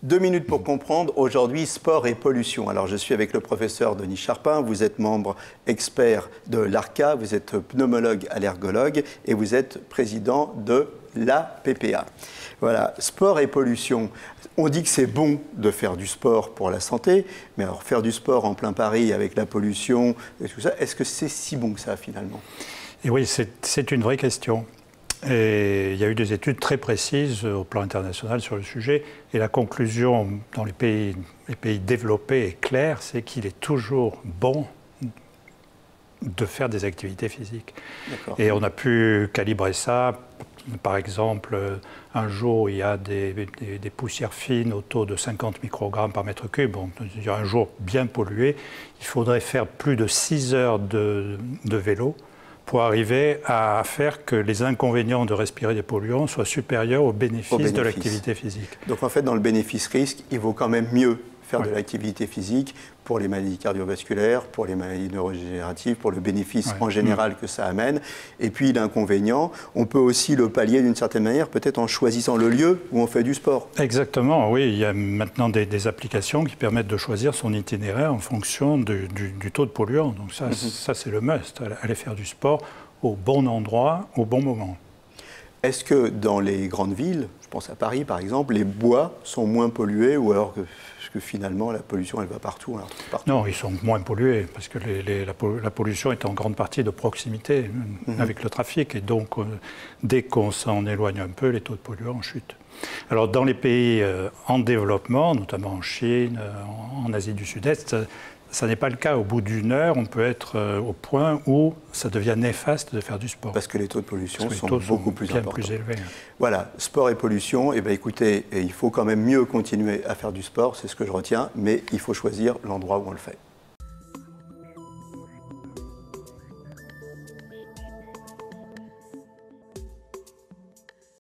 2 minutes pour comprendre, aujourd'hui, sport et pollution. Alors, je suis avec le professeur Denis Charpin, vous êtes membre expert de l'ARCA, vous êtes pneumologue allergologue et vous êtes président de l'APPA. Voilà, sport et pollution. On dit que c'est bon de faire du sport pour la santé, mais alors faire du sport en plein Paris avec la pollution et tout ça, est-ce que c'est si bon que ça finalement? Et oui, c'est une vraie question. Et il y a eu des études très précises au plan international sur le sujet. Et la conclusion dans les pays développés est claire, c'est qu'il est toujours bon de faire des activités physiques. Et on a pu calibrer ça. Par exemple, un jour, il y a des poussières fines au taux de 50 microgrammes par mètre cube. Donc, un jour bien pollué, il faudrait faire plus de 6 heures de vélo pour arriver à faire que les inconvénients de respirer des polluants soient supérieurs aux bénéfices de l'activité physique. Donc en fait, dans le bénéfice-risque, il vaut quand même mieux faire de l'activité physique pour les maladies cardiovasculaires, pour les maladies neurodégénératives, pour le bénéfice en général que ça amène. Et puis l'inconvénient, on peut aussi le pallier d'une certaine manière, peut-être en choisissant le lieu où on fait du sport. Exactement, oui. Il y a maintenant des applications qui permettent de choisir son itinéraire en fonction du taux de polluants. Donc ça c'est le must, aller faire du sport au bon endroit, au bon moment. Est-ce que dans les grandes villes, je pense à Paris par exemple, les bois sont moins pollués ou alors que finalement la pollution elle va partout, Non, ils sont moins pollués parce que la pollution est en grande partie de proximité avec le trafic et donc dès qu'on s'en éloigne un peu, les taux de polluants chutent. Alors dans les pays en développement, notamment en Chine, en Asie du Sud-Est, ça n'est pas le cas. Au bout d'une heure, on peut être au point où ça devient néfaste de faire du sport. Parce que les taux de pollution sont beaucoup plus importants. Plus élevés. Voilà, sport et pollution, eh bien, écoutez, il faut quand même mieux continuer à faire du sport, c'est ce que je retiens, mais il faut choisir l'endroit où on le fait.